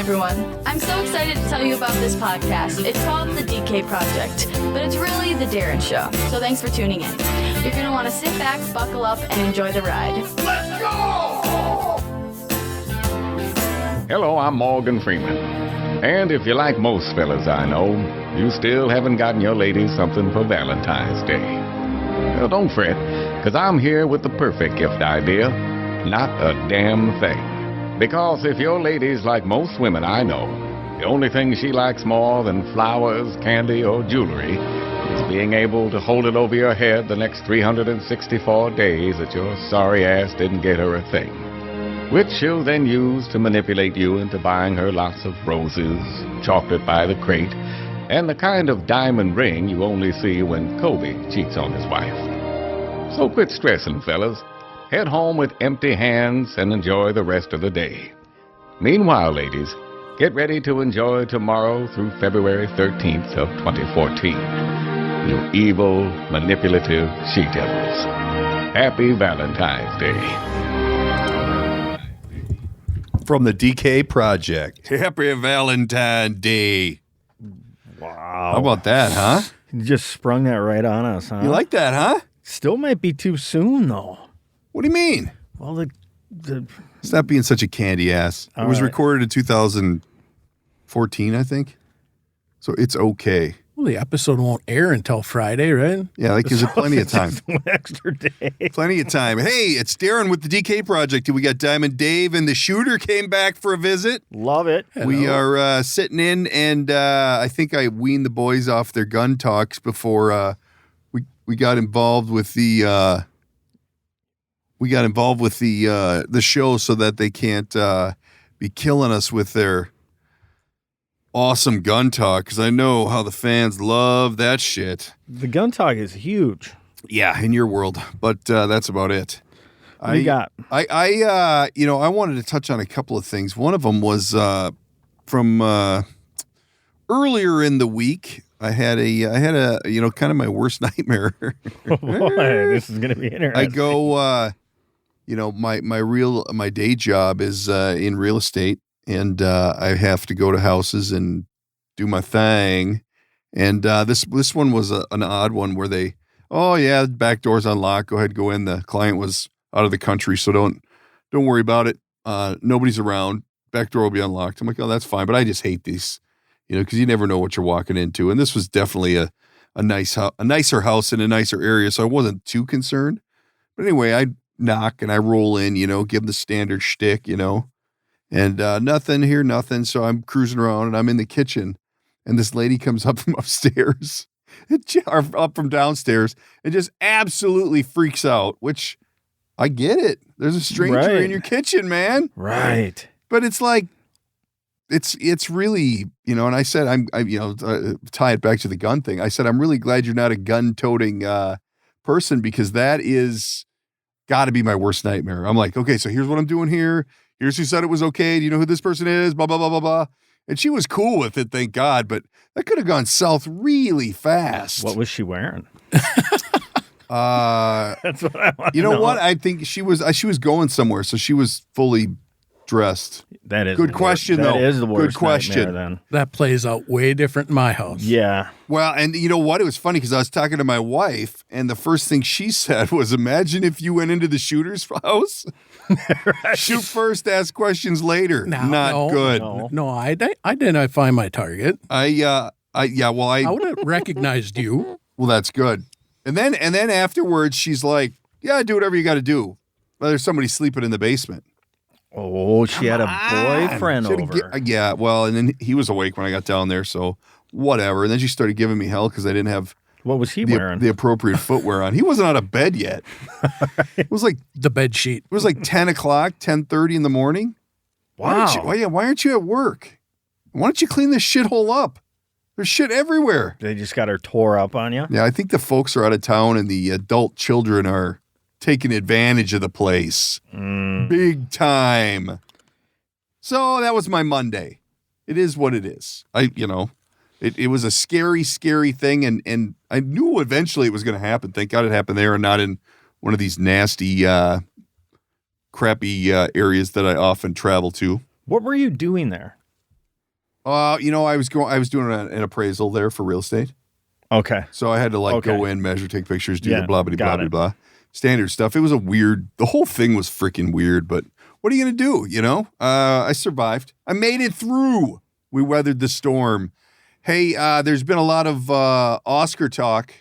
everyone. I'm so excited to tell you about this podcast. It's called the DK Project, but it's really the Darren Show. So thanks for tuning in. You're going to want to sit back, buckle up, and enjoy the ride. Let's go! Hello, I'm Morgan Freeman. And if you're like most fellas I know, you still haven't gotten your ladies something for Valentine's Day. Well, don't fret, because I'm here with the perfect gift idea. Not a damn thing. Because if your lady's like most women I know, the only thing she likes more than flowers, candy, or jewelry is being able to hold it over your head the next 364 days that your sorry ass didn't get her a thing. Which she'll then use to manipulate you into buying her lots of roses, chocolate by the crate, and the kind of diamond ring you only see when Kobe cheats on his wife. So quit stressing, fellas. Head home with empty hands and enjoy the rest of the day. Meanwhile, ladies, get ready to enjoy tomorrow through February 13th of 2014. You evil, manipulative she-devils. Happy Valentine's Day. From the DK Project. Happy Valentine Day. Wow. How about that, huh? You just sprung that right on us, huh? You like that, huh? Still might be too soon, though. What do you mean? Well, Stop being such a candy ass. It was recorded in 2014, I think. So it's okay. Well, the episode won't air until Friday, right? Yeah, that gives it plenty of time. Just one extra day. Plenty of time. Hey, it's Darren with the DK Project. We got Diamond Dave and the Shooter came back for a visit. Love it. We are sitting in, and I think I weaned the boys off their gun talks before we got involved with the the show, so that they can't be killing us with their awesome gun talk, because I know how the fans love that shit. The gun talk is huge. Yeah, in your world, but that's about it. What you got? I wanted to touch on a couple of things. One of them was from earlier in the week. I had a kind of my worst nightmare. Boy, this is gonna be interesting. I go, my day job is in real estate, and I have to go to houses and do my thing. And this one was an odd one where the back door's unlocked. Go ahead, go in. The client was out of the country, so don't worry about it. Nobody's around. Back door will be unlocked. I'm like, oh, that's fine. But I just hate these, because you never know what you're walking into. And this was definitely a nicer house in a nicer area, so I wasn't too concerned. But anyway, I knock and I roll in, give them the standard shtick, and nothing here, nothing. So I'm cruising around and I'm in the kitchen, and this lady comes up from upstairs, or up from downstairs, and just absolutely freaks out, which I get it. There's a stranger in your kitchen, man. Right. But it's like, it's really, and I said, tie it back to the gun thing. I said, I'm really glad you're not a gun-toting person, because that is got to be my worst nightmare. I'm like, okay, so here's what I'm doing here. Here's who said it was okay. Do you know who this person is? Blah, blah, blah, blah, blah. And she was cool with it, thank God. But that could have gone south really fast. What was she wearing? That's what I want to know. You know what? I think she was going somewhere, so she was fully dressed. That is good question, though. That is the worst good question. then. That plays out way different in my house. Yeah. Well, and you know what? It was funny because I was talking to my wife, and the first thing she said was, imagine if you went into the shooter's house. Right. Shoot first, ask questions later. Not good. No, I identify my target. I would have recognized you. Well, that's good. And then afterwards, she's like, yeah, do whatever you got to do. Well, there's somebody sleeping in the basement. Oh, she had a boyfriend over. Yeah, well, and then he was awake when I got down there, so whatever. And then she started giving me hell because I didn't have what was he wearing? The appropriate footwear on. He wasn't out of bed yet. It was like the bed sheet. It was like 10 o'clock, 10:30 in the morning. Wow. Why aren't you at work? Why don't you clean this shithole up? There's shit everywhere. They just got her tore up on you? Yeah, I think the folks are out of town and the adult children are taking advantage of the place. Big time. So that was my Monday. It is what it is. It was a scary, scary thing, and I knew eventually it was going to happen. Thank God it happened there and not in one of these nasty, crappy areas that I often travel to. What were you doing there? I was doing an appraisal there for real estate. Okay. So I had to go in, measure, take pictures, do the blah, blah, blah, blah, blah. Standard stuff. It was the whole thing was freaking weird, but what are you going to do? I survived. I made it through. We weathered the storm. Hey, there's been a lot of Oscar talk.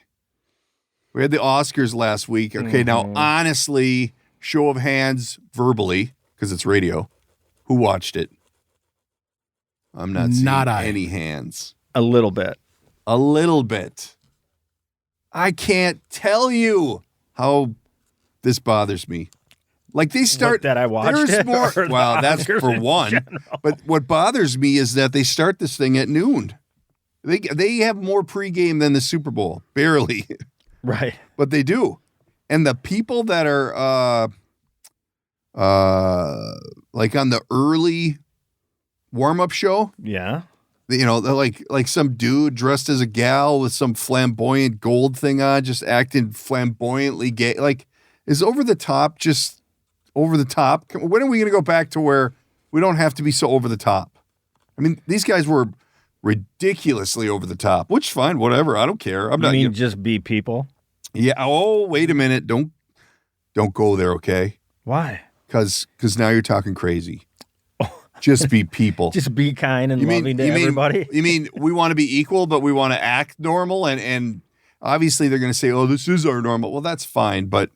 We had the Oscars last week. Okay, Now, honestly, show of hands verbally, because it's radio, who watched it? I'm not seeing any hands. A little bit. A little bit. I can't tell you how this bothers me. Like they start that I watched it. Well, that's for one. General. But what bothers me is that they start this thing at noon. They have more pregame than the Super Bowl, barely. Right. But they do. And the people that are like on the early warm-up show, yeah. They're like some dude dressed as a gal with some flamboyant gold thing on, just acting flamboyantly gay. Like, is over the top just over the top? When are we going to go back to where we don't have to be so over the top? I mean, these guys were ridiculously over the top, which fine, whatever. I don't care. I'm not. You mean just be people? Yeah. Oh, wait a minute. Don't go there. Okay. Why? Because now you're talking crazy. Just be people. Just be kind and loving to everybody. You mean we want to be equal, but we want to act normal? And obviously they're going to say, oh, this is our normal. Well, that's fine, but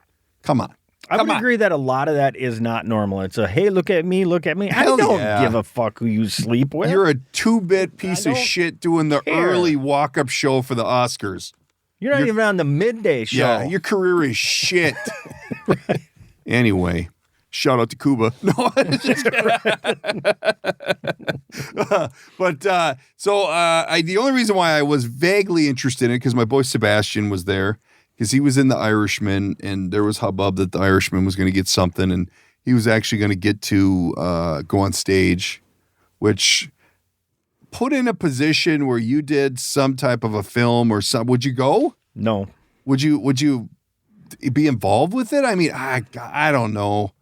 come on. I would agree that a lot of that is not normal. It's hey, look at me, look at me. I don't give a fuck who you sleep with. You're a 2-bit piece of shit doing the early walk-up show for the Oscars. You're not even on the midday show. Yeah, your career is shit. Right. Anyway. Shout out to Cuba. No, just but the only reason why I was vaguely interested in it because my boy Sebastian was there because he was in The Irishman and there was hubbub that The Irishman was going to get something and he was actually going to get to go on stage, which put in a position where you did some type of a film or something. Would you go? No. Would you be involved with it? I mean, I don't know.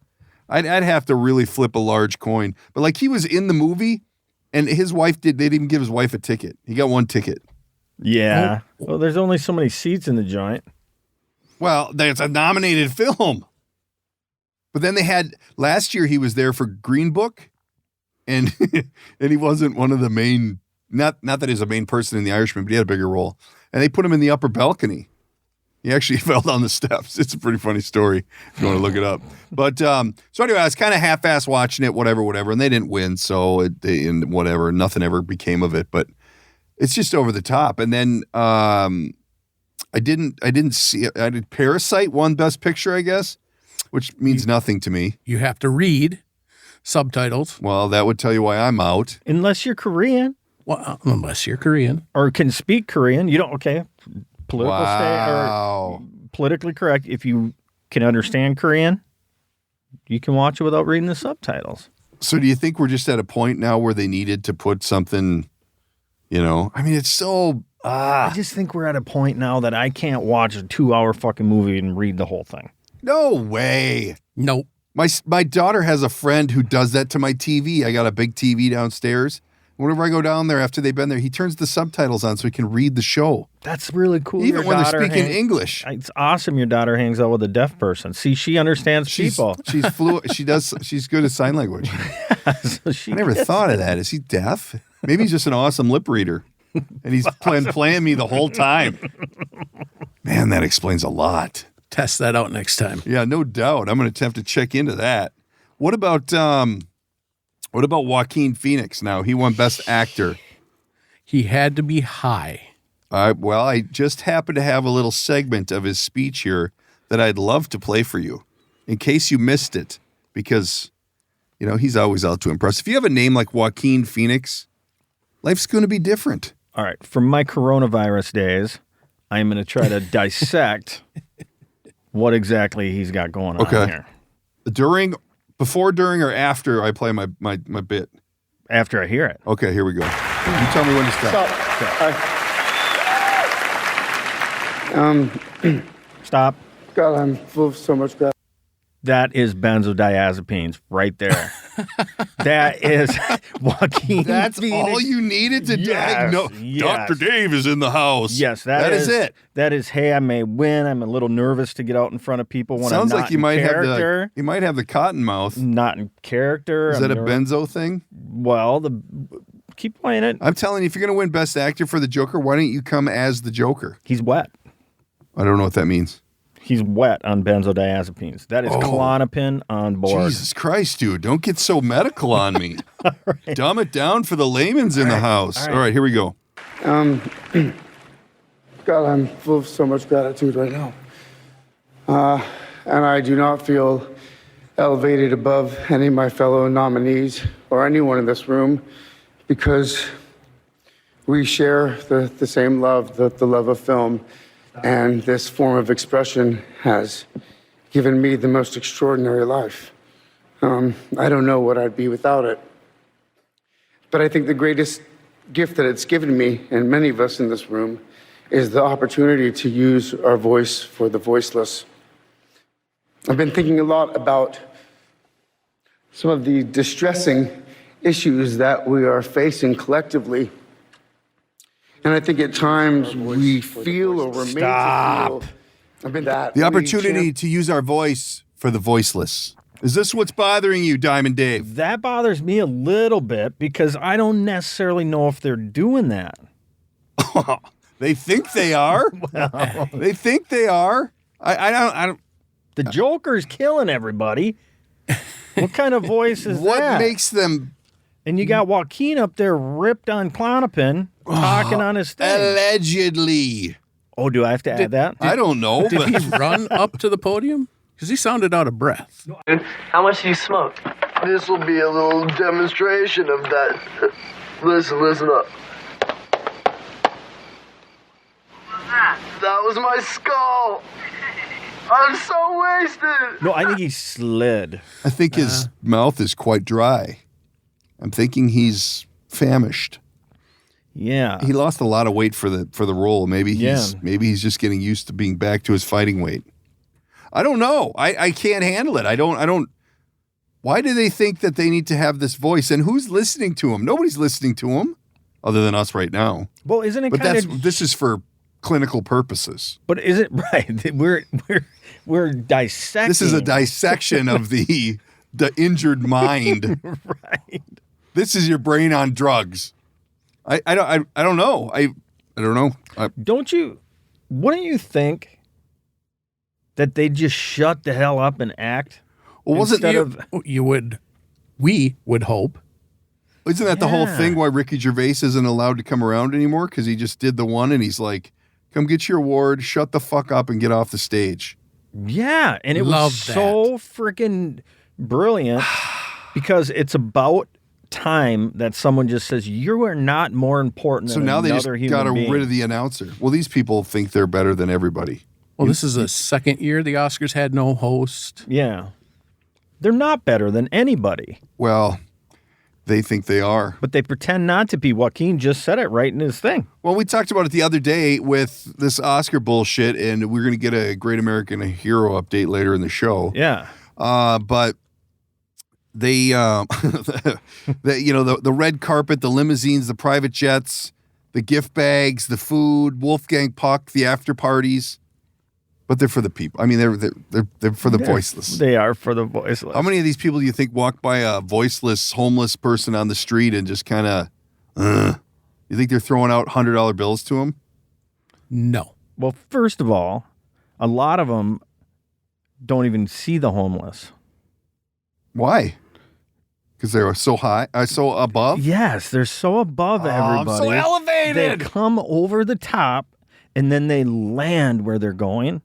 I'd have to really flip a large coin. But like he was in the movie and his wife they didn't even give his wife a ticket. He got one ticket. Yeah. Oh. Well, there's only so many seats in the joint. Well, there's a nominated film. But then they had last year he was there for Green Book and and he wasn't one of the main not that he's a main person in The Irishman, but he had a bigger role. And they put him in the upper balcony. He actually fell down the steps. It's a pretty funny story if you want to look it up. But so anyway, I was kind of half-ass watching it, whatever, and they didn't win, so nothing ever became of it. But it's just over the top. And then I didn't see it. I did Parasite won Best Picture, I guess, which means nothing to me. You have to read subtitles. Well, that would tell you why I'm out. Unless you're Korean. Well, unless you're Korean or can speak Korean, you don't. Okay. Politically correct. If you can understand Korean, you can watch it without reading the subtitles. So do you think we're just at a point now where they needed to put something, I mean, it's so... I just think we're at a point now that I can't watch a 2-hour fucking movie and read the whole thing. No way. Nope. My daughter has a friend who does that to my TV. I got a big TV downstairs. Whenever I go down there after they've been there, he turns the subtitles on so he can read the show. That's really cool. Even when they're speaking English. It's awesome your daughter hangs out with a deaf person. See, she understands people. She's fluent. She's good at sign language. I never thought of that. Is he deaf? Maybe he's just an awesome lip reader. And he's playing me the whole time. Man, that explains a lot. Test that out next time. Yeah, no doubt. I'm going to have to check into that. What about Joaquin Phoenix now? He won Best Actor. He had to be high. Well, I just happen to have a little segment of his speech here that I'd love to play for you in case you missed it because, he's always out to impress. If you have a name like Joaquin Phoenix, life's going to be different. All right. From my coronavirus days, I'm going to try to dissect what exactly he's got going on here. Before, during, or after I play my bit? After I hear it. Okay, here we go. You tell me when to stop. Stop. God, I'm full of so much gratitude. That is benzodiazepines right there. That is Joaquin That's Phoenix. all you needed to diagnose. Yes. Dr. Dave is in the house. Yes, that is it. That is, hey, I may win. I'm a little nervous to get out in front of people when Sounds I'm not like you in might character. have you might have the cotton mouth. Not in character. Is I'm that a nervous. benzo thing? Well, keep playing it. I'm telling you, if you're going to win Best Actor for the Joker, why don't you come as the Joker? He's wet. I don't know what that means. He's wet on benzodiazepines. That is Klonopin on board. Jesus Christ, dude. Don't get so medical on me. Dumb it down for the layman's in the house. All right, here we go. God, I'm full of so much gratitude right now. And I do not feel elevated above any of my fellow nominees or anyone in this room because we share the same love, the love of film. And this form of expression has given me the most extraordinary life. I don't know what I'd be without it. But I think the greatest gift that it's given me, and many of us in this room, is the opportunity to use our voice for the voiceless. I've been thinking a lot about some of the distressing issues that we are facing collectively. And I think at times we feel or we're made to feel The opportunity to use our voice for the voiceless. Is this what's bothering you, Diamond Dave? That bothers me a little bit because I don't necessarily know if they're doing that. They think they are. They think they are. I don't. The Joker's killing everybody. What kind of voice is What that? makes them And you got Joaquin up there ripped on Klonopin, talking on his thing. allegedly? Oh, do I have to add that? I don't know. Did But he run up to the podium? Because he sounded out of breath. How much do you smoke? This will be a little demonstration of that. Listen up. That was my skull. I'm so wasted. No, I think he slid. I think his mouth is quite dry. I'm thinking he's famished. Yeah. He lost a lot of weight for the role. Maybe he's just getting used to being back to his fighting weight. I don't know. I can't handle it. I don't. Why do they think that they need to have this voice? And who's listening to him? Nobody's listening to him, other than us right now. Well, isn't it But kind of? this is for clinical purposes. But is it right? We're dissecting. This is a dissection of the injured mind. Right. This is your brain on drugs. I don't know. I don't know. Wouldn't you think that they just shut the hell up and act? Well, We would hope. Isn't that the whole thing why Ricky Gervais isn't allowed to come around anymore? Because he just did the one and he's like, come get your award, shut the fuck up and get off the stage. Yeah, and it Love was so freaking brilliant because it's about time that someone just says you are not more important So than now they just another got human being. rid of the announcer. Well, these people think they're better than everybody. Well, this is the second year the Oscars had no host. Yeah. They're not better than anybody, Well, they think they are. but they pretend not to be. Joaquin just said it right in his thing. Well, we talked about it the other day with this Oscar bullshit, and we're going to get a Great American Hero update later in the show. Yeah. But they, the red carpet, the limousines, the private jets, the gift bags, the food, Wolfgang Puck, the after parties. But they're for the people. I mean, they're for the voiceless. They are for the voiceless. How many of these people do you think walk by a voiceless, homeless person on the street and just kind of, you think they're throwing out $100 bills to them? No. Well, first of all, a lot of them don't even see the homeless. Why? Because they're so high, so above? Yes, they're so above everybody. I'm so elevated. They come over the top and then they land where they're going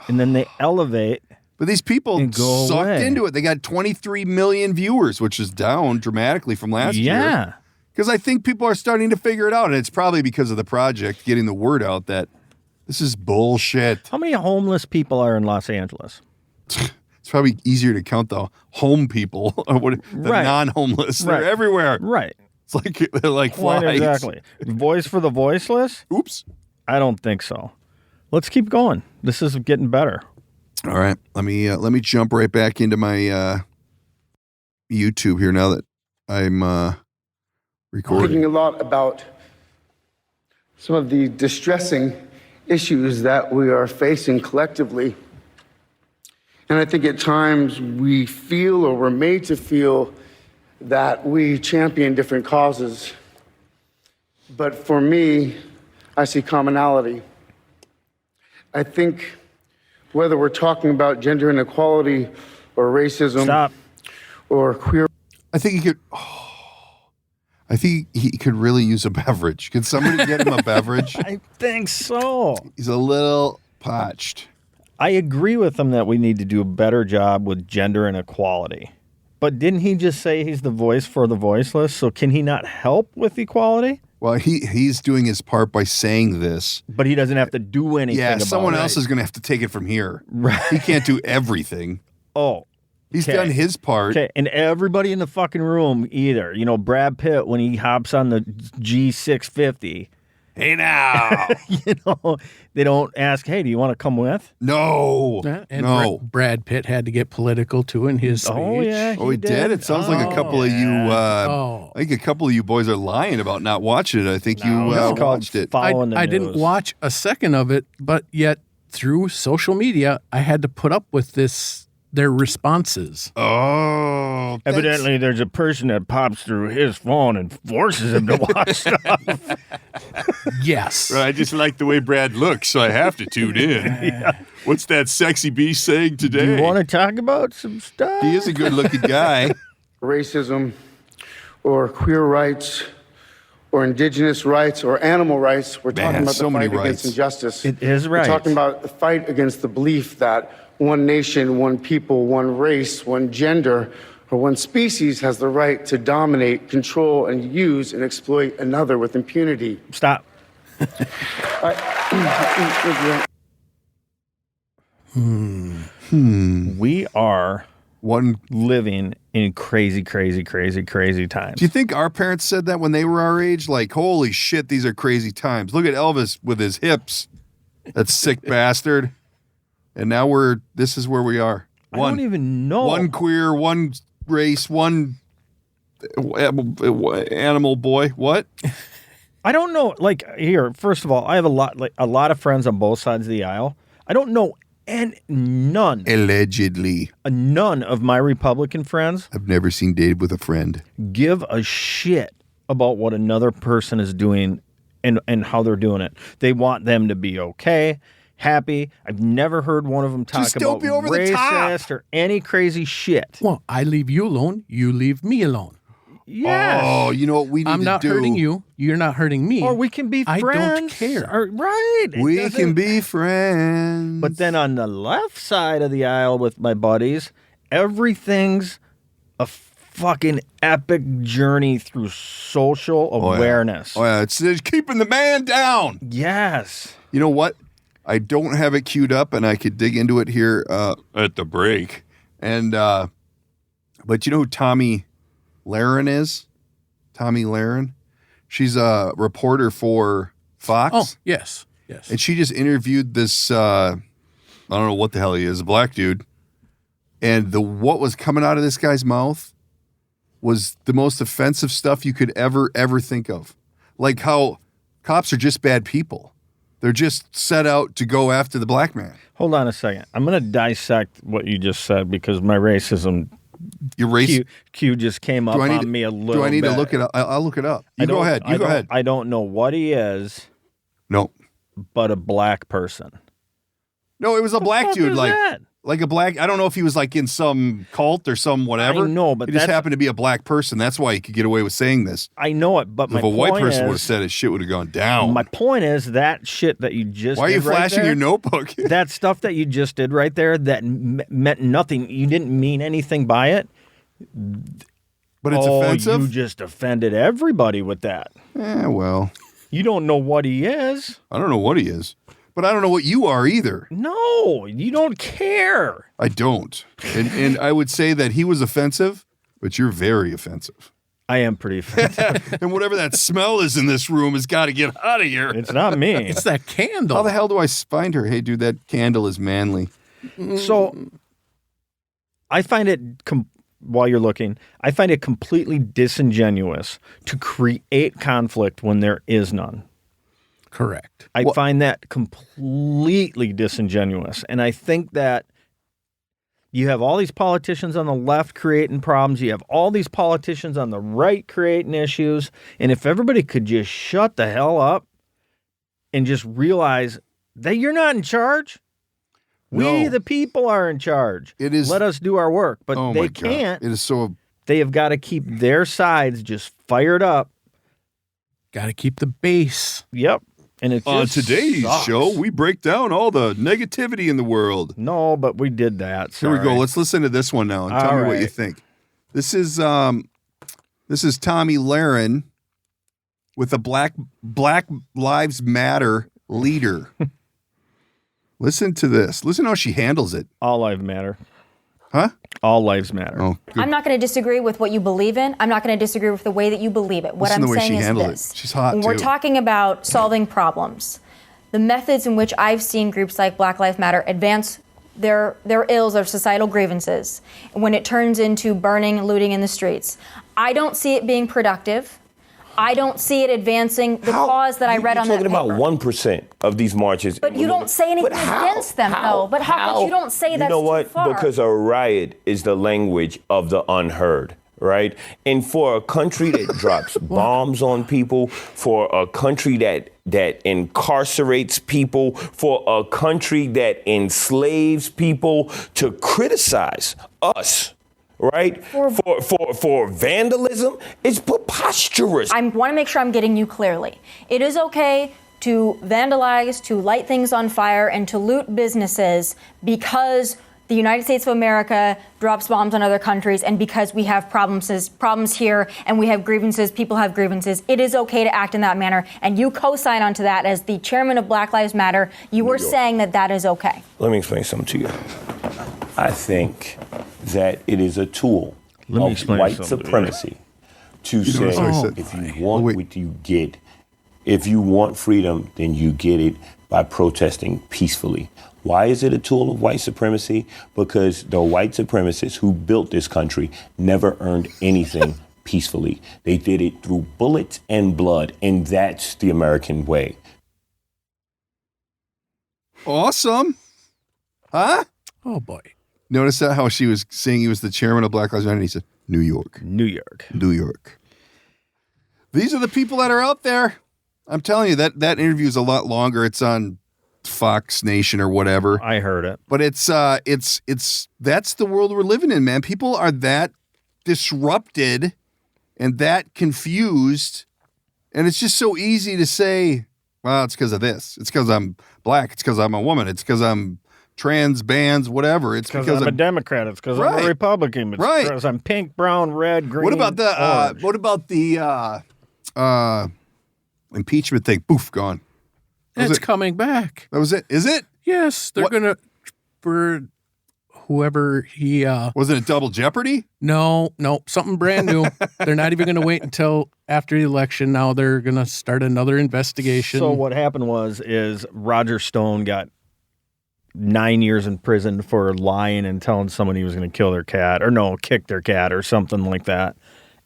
and then they elevate. But these people And go sucked away. into it. They got 23 million viewers, which is down dramatically from last year. Yeah. Because I think people are starting to figure it out. And it's probably because of the project getting the word out that this is bullshit. How many homeless people are in Los Angeles? It's probably easier to count the home people, or the Right. non-homeless. Right. They're everywhere. Right. It's like they're like Quite flies. exactly. Voice for the voiceless? Oops. I don't think so. Let's keep going. This is getting better. All right, let me jump right back into my YouTube here now that I'm recording. Thinking a lot about some of the distressing issues that we are facing collectively. And I think at times we feel, or we're made to feel, that we champion different causes. But for me, I see commonality. I think whether we're talking about gender inequality or racism or queer. I think he could really use a beverage. Could somebody get him a beverage? I think so. He's a little parched. I agree with him that we need to do a better job with gender inequality. But didn't he just say he's the voice for the voiceless? So can he not help with equality? Well, he's doing his part by saying this. But he doesn't have to do anything about it. Yeah, someone else is going to have to take it from here. Right. He can't do everything. Oh. He's done his part. Okay, and everybody in the fucking room either. You know, Brad Pitt, when he hops on the G650. Hey, now. You know, they don't ask, hey, do you want to come with? No. And no. Brad Pitt had to get political, too, in his speech. Oh, yeah. He did? It sounds like a couple of you, I think a couple of you boys are lying about not watching it. I think you watched it. I didn't watch a second of it, but yet through social media, I had to put up with their responses. Oh. Evidently, there's a person that pops through his phone and forces him to watch stuff. Yes. Well, I just like the way Brad looks, so I have to tune in. Yeah. What's that sexy beast saying today? Do you want to talk about some stuff? He is a good-looking guy. Racism or queer rights or indigenous rights or animal rights. We're talking about the fight against injustice. It is right. We're talking about the fight against the belief that one nation, one people, one race, one gender, or one species has the right to dominate, control, and use and exploit another with impunity. Stop. We are living in crazy, crazy, crazy, crazy times. Do you think our parents said that when they were our age? Like, holy shit, these are crazy times. Look at Elvis with his hips. That sick bastard. And now this is where we are. I don't even know. One queer, one race, one animal boy. What? I don't know. Like, here, first of all, I have a lot of friends on both sides of the aisle. I don't know none. Allegedly. None of my Republican friends. I've never seen Dated with a Friend. Give a shit about what another person is doing and how they're doing it. They want them to be okay, happy. I've never heard one of them talk about racist or any crazy shit. Well, I leave you alone. You leave me alone. Yes. Oh, you know what we need to do? I'm not hurting you. You're not hurting me. Or we can be friends. I don't care. Right. We can be friends. But then on the left side of the aisle with my buddies, everything's a fucking epic journey through social awareness. Oh, yeah. It's keeping the man down. Yes. You know what? I don't have it queued up, and I could dig into it here at the break. And but you know who Tommy Lahren is? Tommy Lahren? She's a reporter for Fox. Oh, yes. And she just interviewed this, I don't know what the hell he is, a black dude. And what was coming out of this guy's mouth was the most offensive stuff you could ever think of. Like how cops are just bad people. They're just set out to go after the black man. Hold on a second. I'm going to dissect what you just said because my racism Q just came up on me a little bit. Do I need to look it up? I'll look it up. You go ahead. Go ahead. I don't know what he is. No. But a black person. No, it was a black dude. Like a black, I don't know if he was like in some cult or some whatever. I know, but he just happened to be a black person. That's why he could get away with saying this. I know it, but if a white person would have said it, shit would have gone down. My point is that shit that you just Why are you flashing your notebook? That stuff that you just did right there that meant nothing. You didn't mean anything by it. But it's offensive? You just offended everybody with that. Well. You don't know what he is. I don't know what he is. But I don't know what you are either. No, you don't care. I don't. And I would say that he was offensive, but you're very offensive. I am pretty offensive. And whatever that smell is in this room has got to get out of here. It's not me. It's that candle. How the hell do I find her? Hey, dude, that candle is manly. So I find it, while you're looking, I find it completely disingenuous to create conflict when there is none. Correct. I find that completely disingenuous. And I think that you have all these politicians on the left creating problems. You have all these politicians on the right creating issues. And if everybody could just shut the hell up and just realize that you're not in charge. We, the people, are in charge. It is. Let us do our work. But they God. can't. It is so. They have got to keep their sides just fired up. Got to keep the base. Yep. And it On just today's sucks. show, we break down all the negativity in the world. No, but we did that. Here we go. Let's listen to this one now and tell me what you right. think. This is Tommy Lahren with a Black Lives Matter leader. Listen to this. Listen how she handles it. All lives matter. Huh? All lives matter. Oh, good. I'm not going to disagree with what you believe in. I'm not going to disagree with the way that you believe it. What Listen I'm to the way saying she is handles this. it. She's hot, when we're too. talking about solving problems, the methods in which I've seen groups like Black Lives Matter advance their ills or societal grievances, when it turns into burning and looting in the streets, I don't see it being productive. I don't see it advancing the cause that I read on that paper. You're talking about 1% of these marches. But you don't say anything against them, though. But how could you don't say that's You know what? too far? Because a riot is the language of the unheard, right? And for a country that drops bombs on people, for a country that incarcerates people, for a country that enslaves people, to criticize us, right? For vandalism, it's preposterous. I want to make sure I'm getting you clearly. It is okay to vandalize, to light things on fire, and to loot businesses because the United States of America drops bombs on other countries and because we have problems here and we have grievances, people have grievances. It is okay to act in that manner. And you co-sign onto that as the chairman of Black Lives Matter. You were saying that that is okay. Let me explain something to you. I think that it is a tool of white supremacy to say, if you want what you get, if you want freedom, then you get it by protesting peacefully. Why is it a tool of white supremacy? Because the white supremacists who built this country never earned anything peacefully. They did it through bullets and blood, and that's the American way. Awesome. Huh? Oh, boy. Notice that how she was saying he was the chairman of Black Lives Matter, and he said, New York. New York. New York. These are the people that are out there. I'm telling you, that interview is a lot longer. It's on Fox Nation or whatever. I heard it. But it's that's the world we're living in, man. People are that disrupted and that confused. And it's just so easy to say, well, it's because of this. It's because I'm black. It's because I'm a woman. It's because I'm trans, bands, whatever. It's because I'm a Democrat. It's because I'm a Republican. It's because I'm pink, brown, red, green. What about the impeachment thing? Poof, gone. It's coming back. That was it. Is it? Yes, they're gonna for whoever he wasn't it double jeopardy? No, something brand new. They're not even gonna wait until after the election. Now they're gonna start another investigation. So what happened is Roger Stone got 9 years in prison for lying and telling someone he was going to kill their cat kick their cat or something like that.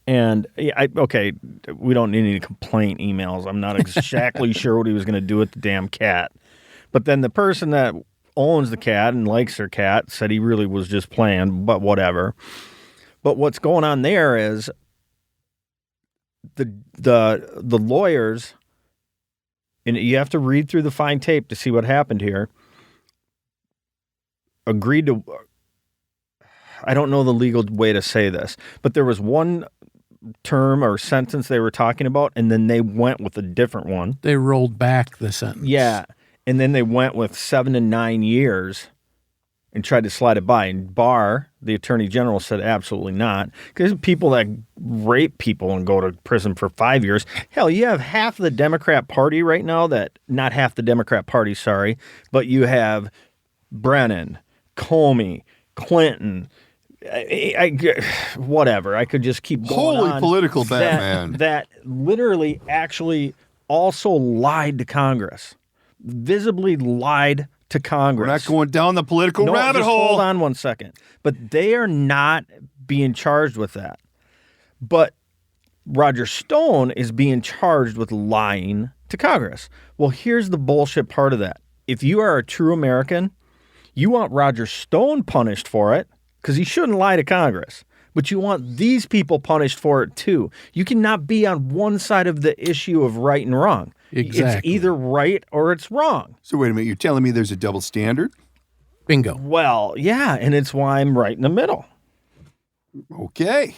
And we don't need any complaint emails. I'm not exactly sure what he was going to do with the damn cat. But then the person that owns the cat and likes their cat said he really was just playing, but whatever. But what's going on there is the lawyers, and you have to read through the fine tape to see what happened here, agreed to, I don't know the legal way to say this, but there was one term or sentence they were talking about, and then they went with a different one. They rolled back the sentence. Yeah, and then they went with 7 to 9 years and tried to slide it by. And Barr, the attorney general, said absolutely not, because people that rape people and go to prison for 5 years, hell, you have half the Democrat Party right now not half the Democrat Party, sorry, but you have Brennan, Comey, Clinton, whatever. I could just keep going on. Holy political Batman. That literally actually also lied to Congress. Visibly lied to Congress. We're not going down the political rabbit hole. Hold on 1 second. But they are not being charged with that. But Roger Stone is being charged with lying to Congress. Well, here's the bullshit part of that. If you are a true American, you want Roger Stone punished for it because he shouldn't lie to Congress. But you want these people punished for it too. You cannot be on one side of the issue of right and wrong. Exactly. It's either right or it's wrong. So wait a minute. You're telling me there's a double standard? Bingo. Well, yeah, and it's why I'm right in the middle. Okay.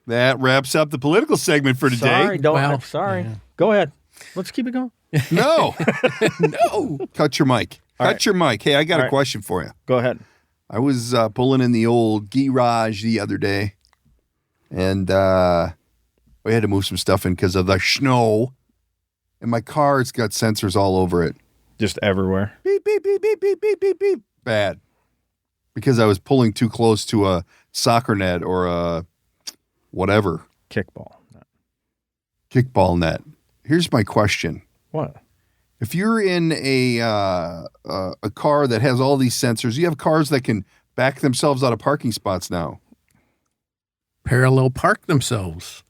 That wraps up the political segment for today. Sorry. Yeah. Go ahead. Let's keep it going. No. No. Cut your mic. Cut your mic. Hey, I got All a right. question for you. Go ahead. I was pulling in the old garage the other day, and we had to move some stuff in because of the snow, and my car's got sensors all over it. Just everywhere. Beep, beep, beep, beep, beep, beep, beep, beep. Bad. Because I was pulling too close to a soccer net or a whatever. Kickball net. Here's my question. What? If you're in a car that has all these sensors, you have cars that can back themselves out of parking spots now. Parallel park themselves.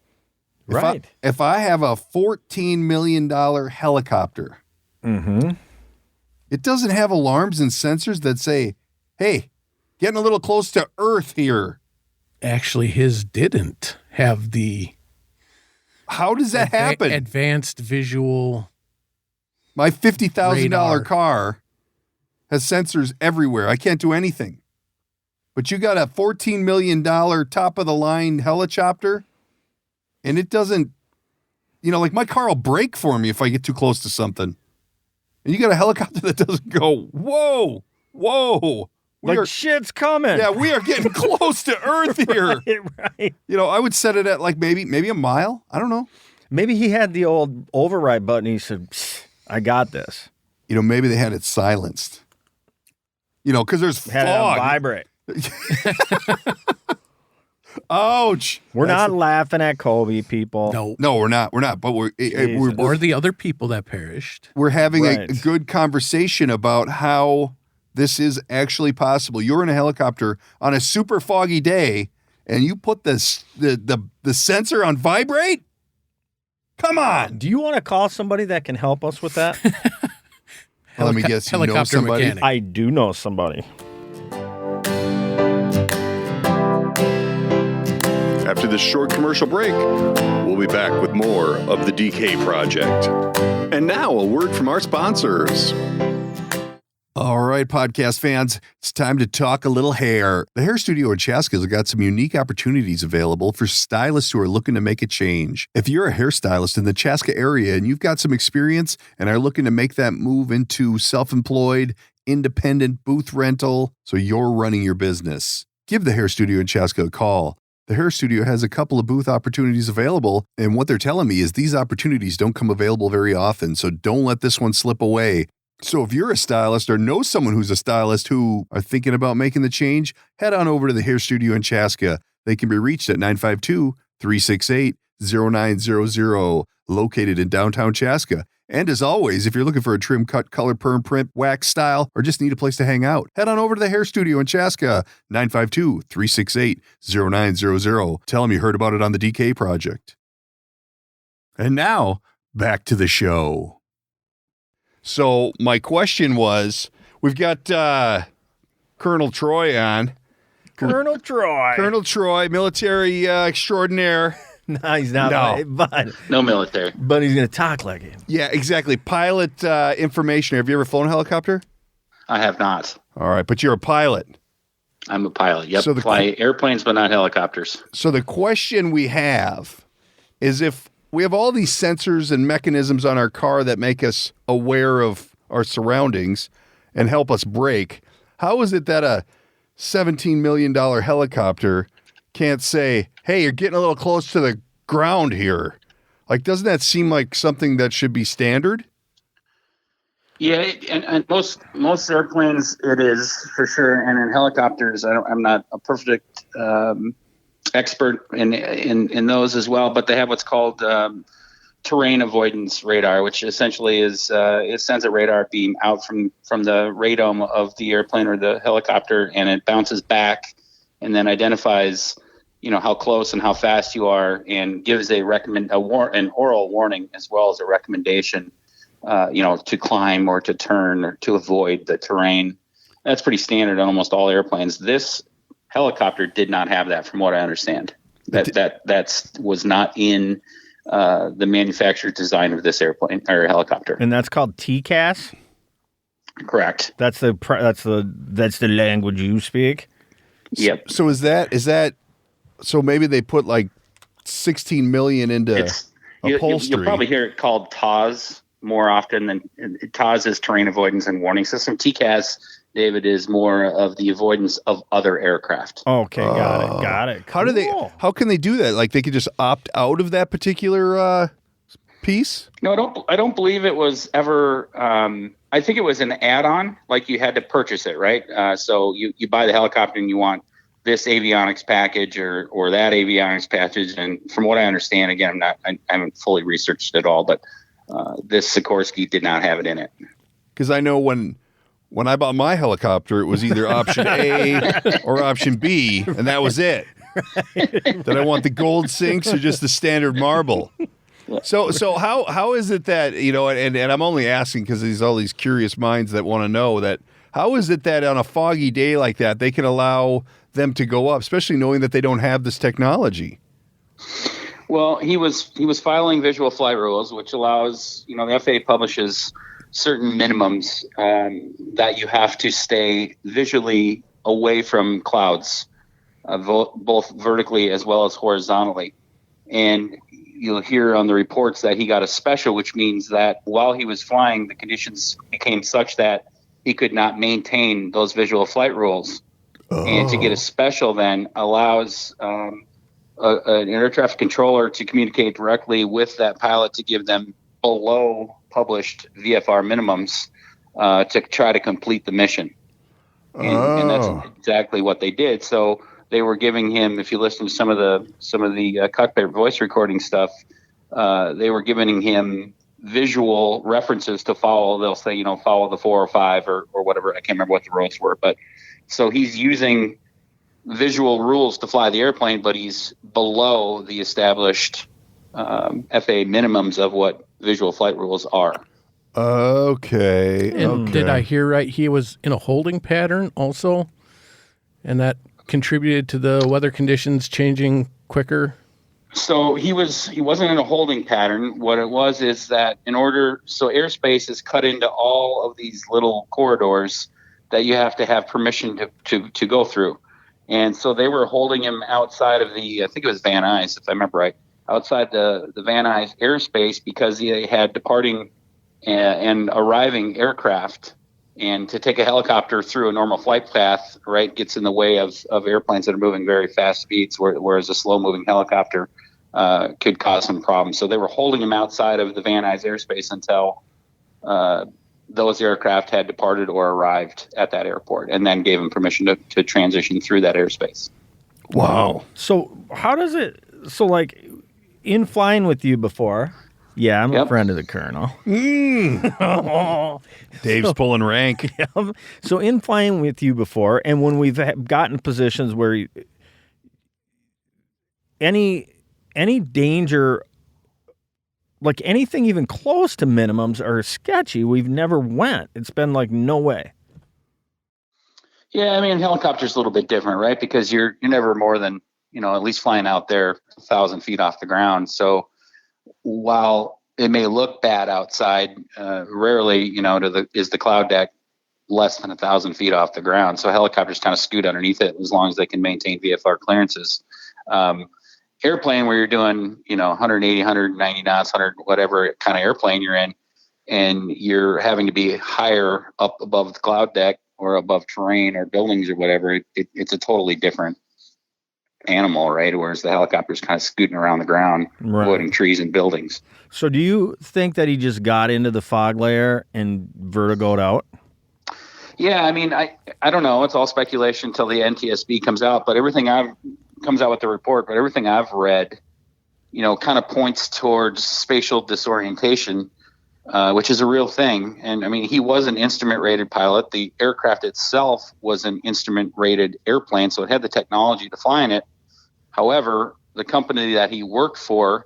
Right. If I have a $14 million helicopter, it doesn't have alarms and sensors that say, hey, getting a little close to Earth here. Actually, his didn't have the... How does that happen? Advanced visual... My $50,000 car has sensors everywhere. I can't do anything. But you got a $14 million top-of-the-line helicopter, and it doesn't, like my car will brake for me if I get too close to something. And you got a helicopter that doesn't go, whoa, whoa. Shit's coming. Yeah, we are getting close to Earth here. Right. I would set it at like maybe a mile. I don't know. Maybe he had the old override button. He said, I got this. Maybe they had it silenced. Because there's Had fog. it on vibrate. Ouch. We're not laughing at Kobe, people. No, we're not. But we're or the other people that perished. We're having Right. a good conversation about how this is actually possible. You're in a helicopter on a super foggy day, and you put the sensor on vibrate? Come on. Do you want to call somebody that can help us with that? Let me guess. You know Helicopter somebody? mechanic. I do know somebody. After this short commercial break, we'll be back with more of the DK Project. And now a word from our sponsors. All right, podcast fans, it's time to talk a little hair. The Hair Studio in Chaska has got some unique opportunities available for stylists who are looking to make a change. If you're a hairstylist in the Chaska area and you've got some experience and are looking to make that move into self-employed, independent booth rental, so you're running your business, give the Hair Studio in Chaska a call. The Hair Studio has a couple of booth opportunities available, and what they're telling me is these opportunities don't come available very often, so don't let this one slip away. So if you're a stylist or know someone who's a stylist who are thinking about making the change, head on over to the Hair Studio in Chaska. They can be reached at 952-368-0900, located in downtown Chaska. And as always, if you're looking for a trim, cut, color, perm, print, wax style, or just need a place to hang out, head on over to the Hair Studio in Chaska, 952-368-0900. Tell them you heard about it on the DK Project. And now, back to the show. So my question was, we've got Colonel Troy on. Colonel Troy, military extraordinaire. No, he's not. No. But No military. But he's going to talk like it. Yeah, exactly. Pilot information. Have you ever flown a helicopter? I have not. All right, but you're a pilot. I'm a pilot. Yep. So Fly airplanes, but not helicopters. So the question we have is, if we have all these sensors and mechanisms on our car that make us aware of our surroundings and help us brake, how is it that a $17 million helicopter can't say, hey, you're getting a little close to the ground here? Like, doesn't that seem like something that should be standard? Yeah, and most airplanes it is for sure, and in helicopters, I'm not a perfect expert in those as well, but they have what's called terrain avoidance radar, which essentially is it sends a radar beam out from the radome of the airplane or the helicopter, and it bounces back and then identifies, how close and how fast you are, and gives an oral warning as well as a recommendation, to climb or to turn or to avoid the terrain. That's pretty standard on almost all airplanes. This helicopter did not have that, from what I understand. That was not in the manufacturer's design of this airplane or helicopter. And that's called TCAS? Correct. That's the language you speak? Yep. So is that so maybe they put like 16 million into upholstery? You'll probably hear it called TAWS more often than TAWS is terrain avoidance and warning system. TCAS, David, is more of the avoidance of other aircraft. Okay, got it. Cool. How can they do that? Like they could just opt out of that particular piece? No, I don't believe it was ever. I think it was an add-on. Like you had to purchase it, right? So you buy the helicopter and you want this avionics package or that avionics package. And from what I understand, again, I haven't fully researched it all, but this Sikorsky did not have it in it. Because I know when I bought my helicopter, it was either option A or option B, and that was it. Did I want the gold sinks or just the standard marble? So how is it that, and I'm only asking because there's all these curious minds that want to know that, how is it that on a foggy day like that, they can allow them to go up, especially knowing that they don't have this technology? Well, he was filing visual flight rules, which allows, the FAA publishes certain minimums that you have to stay visually away from clouds, both vertically as well as horizontally. And you'll hear on the reports that he got a special, which means that while he was flying, the conditions became such that he could not maintain those visual flight rules. Oh. And to get a special then allows an air traffic controller to communicate directly with that pilot to give them below published VFR minimums to try to complete the mission. And that's exactly what they did. So they were giving him, if you listen to some of the cockpit voice recording stuff, they were giving him visual references to follow. They'll say, follow the 405 or whatever. I can't remember what the roads were, but so he's using visual rules to fly the airplane, but he's below the established FAA minimums of what visual flight rules are. Okay. And did I hear right? He was in a holding pattern also, and that contributed to the weather conditions changing quicker. So he wasn't in a holding pattern. What it was is that so airspace is cut into all of these little corridors that you have to have permission to go through. And so they were holding him outside of I think it was Van Nuys, if I remember right, outside the Van Nuys airspace, because they had departing and arriving aircraft. And to take a helicopter through a normal flight path, right, gets in the way of airplanes that are moving very fast speeds, whereas a slow-moving helicopter could cause some problems. So they were holding him outside of the Van Nuys airspace until those aircraft had departed or arrived at that airport, and then gave him permission to transition through that airspace. Wow. So how does it – so like in flying with you before – yeah, I'm a friend of the colonel. Dave's pulling rank. Yep. So in flying with you before, and when we've gotten positions where any danger, like anything even close to minimums are sketchy, we've never went. It's been like, no way. Yeah, I mean, helicopter's a little bit different, right? Because you're never more than, at least flying out there 1,000 feet off the ground. So while it may look bad outside, rarely, is the cloud deck less than 1,000 feet off the ground. So helicopters kind of scoot underneath it as long as they can maintain VFR clearances. Airplane where you're doing, 180, 190 knots, 100, whatever kind of airplane you're in, and you're having to be higher up above the cloud deck or above terrain or buildings or whatever, it's a totally different animal, right? Whereas the helicopter's kind of scooting around the ground, avoiding trees and buildings. So do you think that he just got into the fog layer and vertigoed out? Yeah, I mean, I don't know. It's all speculation until the NTSB comes out, but comes out with the report, but everything I've read kind of points towards spatial disorientation, which is a real thing. And I mean, he was an instrument-rated pilot. The aircraft itself was an instrument-rated airplane, so it had the technology to fly in it. However, the company that he worked for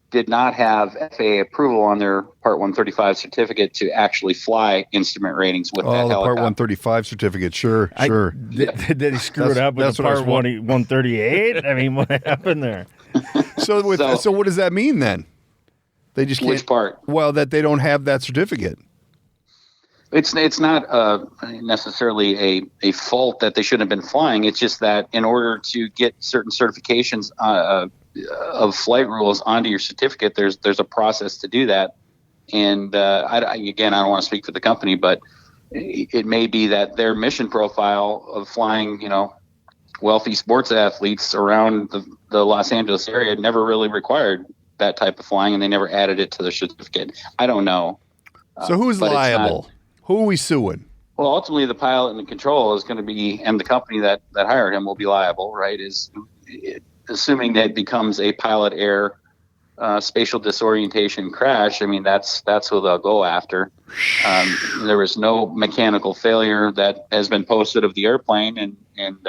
did not have FAA approval on their Part 135 certificate to actually fly instrument ratings with that helicopter. helicopter. Part 135 certificate, sure. Did he screw it up with the Part 138? I mean, what happened there? So what does that mean then? They just can't. Which part? Well, that they don't have that certificate. It's not necessarily a fault that they shouldn't have been flying. It's just that in order to get certain certifications of flight rules onto your certificate, there's a process to do that. And I don't want to speak for the company, but it may be that their mission profile of flying, wealthy sports athletes around the Los Angeles area never really required that type of flying, and they never added it to their certificate. I don't know. So who's liable? Who are we suing? Well, ultimately, the pilot and the control is going to be, and the company that hired him will be liable, right? Assuming that it becomes a pilot air spatial disorientation crash. I mean, that's who they'll go after. There was no mechanical failure that has been posted of the airplane, and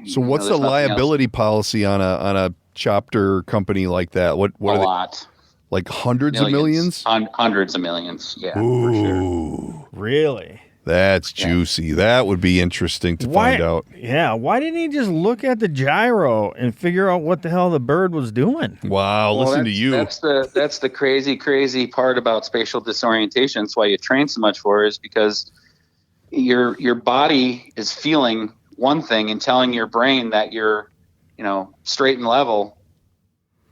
so what's the liability policy on a chopper company like that? What a lot. Like hundreds of millions? Hundreds of millions, yeah. Ooh, for sure. Really? That's juicy. That would be interesting to find out. Yeah, why didn't he just look at the gyro and figure out what the hell the bird was doing? Wow, listen to you. That's the crazy part about spatial disorientation. That's why you train so much for it, is because your body is feeling one thing and telling your brain that you're, straight and level.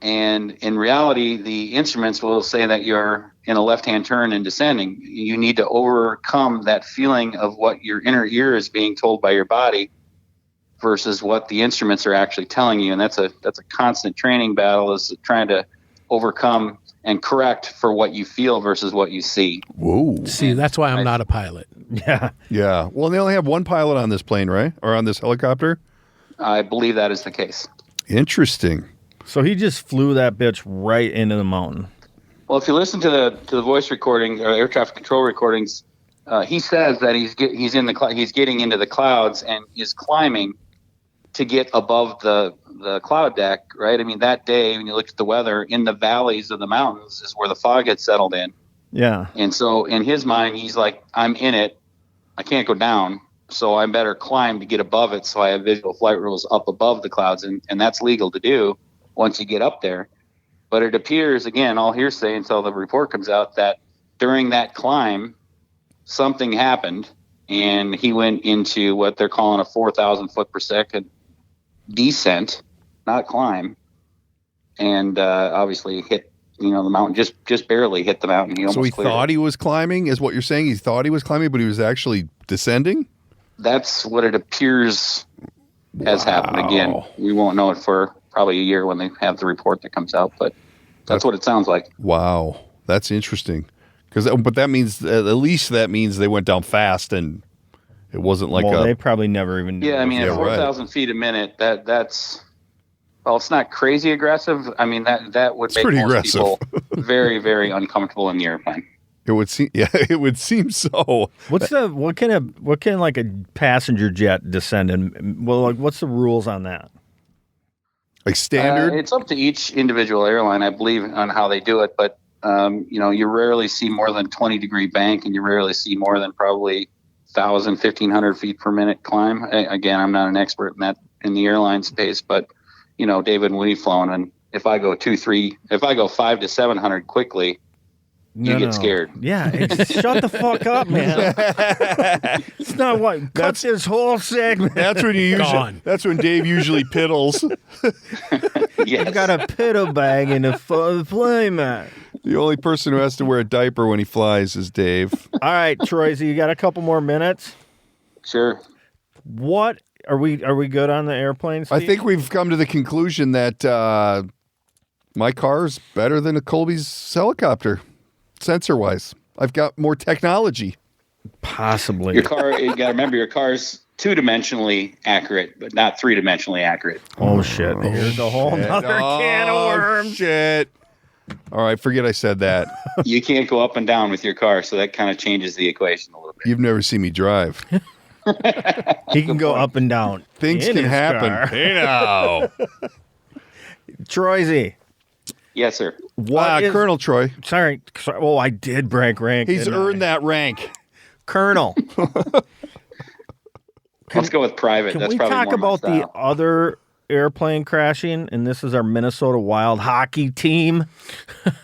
And in reality, the instruments will say that you're in a left-hand turn and descending. You need to overcome that feeling of what your inner ear is being told by your body versus what the instruments are actually telling you. And that's a constant training battle, is trying to overcome and correct for what you feel versus what you see. Whoa. See, that's why I'm not a pilot. Yeah. Yeah. Well, they only have one pilot on this plane, right? Or on this helicopter? I believe that is the case. Interesting. So he just flew that bitch right into the mountain. Well, if you listen to the voice recording or air traffic control recordings, he says that he's getting into the clouds and is climbing to get above the cloud deck, right? I mean, that day when you look at the weather, in the valleys of the mountains is where the fog had settled in. Yeah. And so in his mind, he's like, I'm in it. I can't go down, so I better climb to get above it, so I have visual flight rules up above the clouds, and that's legal to do once you get up there. But it appears, again, all hearsay until the report comes out, that during that climb, something happened, and he went into what they're calling a 4,000 foot per second descent, not climb, and obviously hit the mountain, just barely hit the mountain. So he thought he was climbing, is what you're saying? He thought he was climbing, but he was actually descending? That's what it appears has happened. Again, we won't know it for probably a year when they have the report that comes out, but that's what it sounds like. Wow, that's interesting. But that means at least they went down fast, and it wasn't like they probably never even knew. Yeah, I mean, at 4,000 feet a minute, that's it's not crazy aggressive. I mean, that would make most people very, very uncomfortable in the airplane. It would seem, it would seem so. What can like a passenger jet descend in? Well, like, what's the rules on that? Like standard? It's up to each individual airline, I believe, on how they do it. But, you rarely see more than 20-degree bank, and you rarely see more than probably 1,000, 1,500 feet per minute climb. Again, I'm not an expert in the airline space, but, David, when we've flown, and if I go 5 to 700 quickly, you get scared. Yeah, shut the fuck up, man. It's not what. Cut this whole segment. That's when you usually. That's when Dave usually piddles. Yes. I've got a piddle bag in the plane, man. The only person who has to wear a diaper when he flies is Dave. All right, Troy. So you got a couple more minutes? Sure. What are we good on the airplane, Steve? I think we've come to the conclusion that my car is better than a Colby's helicopter. Sensor-wise, I've got more technology. Possibly. Your car, you got to remember, your car's two-dimensionally accurate, but not three-dimensionally accurate. Oh, shit. Here's a whole other can of worms. Shit. All right, forget I said that. You can't go up and down with your car, so that kind of changes the equation a little bit. You've never seen me drive. He can go up and down. Things can happen. Hey, now. Troy. Yes, sir. Colonel Troy. Sorry. Oh, I did brag rank. He's earned that rank. Colonel. Let's go with private. Can That's we probably talk more about my the other airplane crashing? And this is our Minnesota Wild hockey team.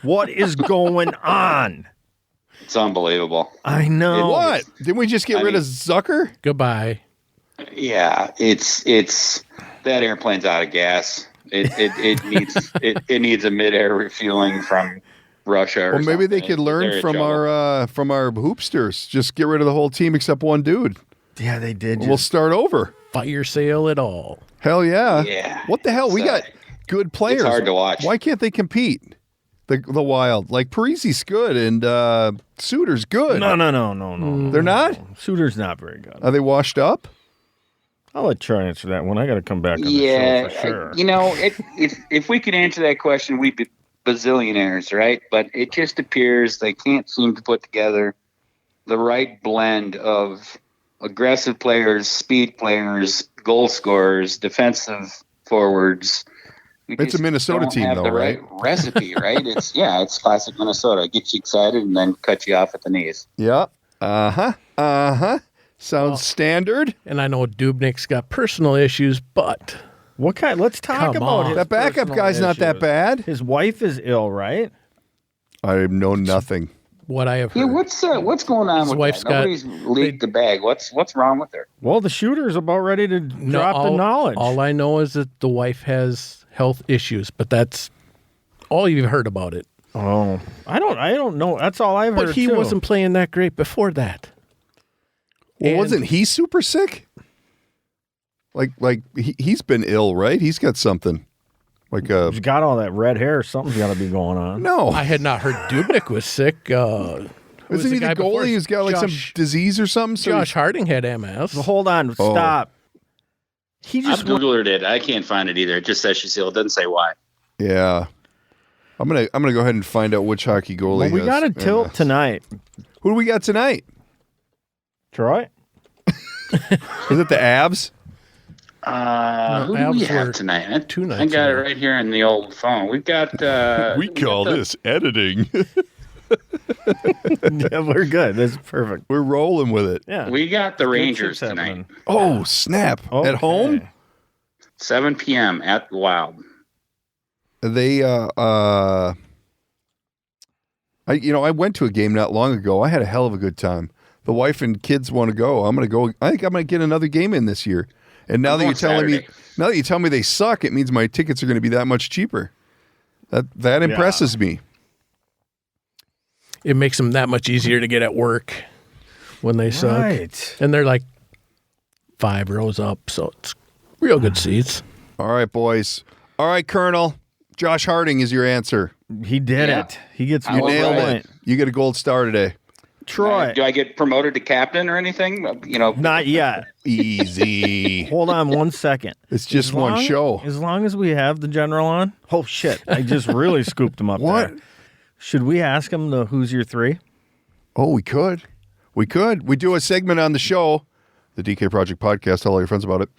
What is going on? It's unbelievable. I know. What? Didn't we just get rid of Zucker? Goodbye. Yeah, it's that airplane's out of gas. It needs a mid-air refueling from Russia. Or well, maybe they something. could learn from our hoopsters. Just get rid of the whole team except one dude. Yeah, they did. We'll start over. Fire sale it all. Hell yeah. Yeah. What the hell? We got good players. It's hard to watch. Why can't they compete? The Wild. Like Parisi's good and Suter's good. No. They're not? Suter's not very good. Are they washed up? I'll let Troy answer that one. I got to come back on the show for sure. You know, if we could answer that question, we'd be bazillionaires, right? But it just appears they can't seem to put together the right blend of aggressive players, speed players, goal scorers, defensive forwards. It's a Minnesota team, though, right? Recipe, right? It's classic Minnesota. Get you excited and then cut you off at the knees. Yeah. Sounds standard. And I know Dubnik's got personal issues, but what kind? Let's talk about his that backup guy's issues. not that bad. His wife is ill, right? I know nothing. What I have heard. Yeah, what's going on his with wife's that? Nobody's leaked the bag. What's wrong with her? Well, the shooter's about ready to drop the knowledge. All I know is that the wife has health issues, but that's all you've heard about it. Oh, I don't know. That's all I've heard. But he wasn't playing that great before that. Well, wasn't he super sick? Like he's been ill, right? He's got something. He's got all that red hair. Something's got to be going on. No, I had not heard Dubnik was sick. Isn't he the goalie who's got like some disease or something? So Josh Harding had MS. Well, hold on, stop. I've Googled it. I can't find it either. It just says she's ill. It doesn't say why. Yeah, I'm gonna go ahead and find out which hockey goalie. Well, we got a tilt tonight. Who do we got tonight? Troy. Is it the Avs? Who do we have tonight? 2 nights I got it right here on the old phone. We've got. We call this editing. Yeah, we're good. That's perfect. We're rolling with it. Yeah, we got the Rangers tonight. Oh snap! Okay. At home, 7 p.m. at the Wild. They I went to a game not long ago. I had a hell of a good time. The wife and kids want to go. I'm going to go. I think I'm going to get another game in this year. And now that you tell me they suck, it means my tickets are going to be that much cheaper. That impresses me. It makes them that much easier to get at work when they suck. Right. And they're like 5 rows up, so it's real good seats. All right, boys. All right, Colonel. Josh Harding is your answer. He did it. He gets you nailed it. You get a gold star today. Troy. Do I get promoted to captain or anything? Not yet. Easy. Hold on 1 second. It's just one show. As long as we have the general on. Oh, shit. I just really scooped him up What? there. Should we ask him who's your 3? Oh, we could. We do a segment on the show, the DK Project podcast. Tell all your friends about it.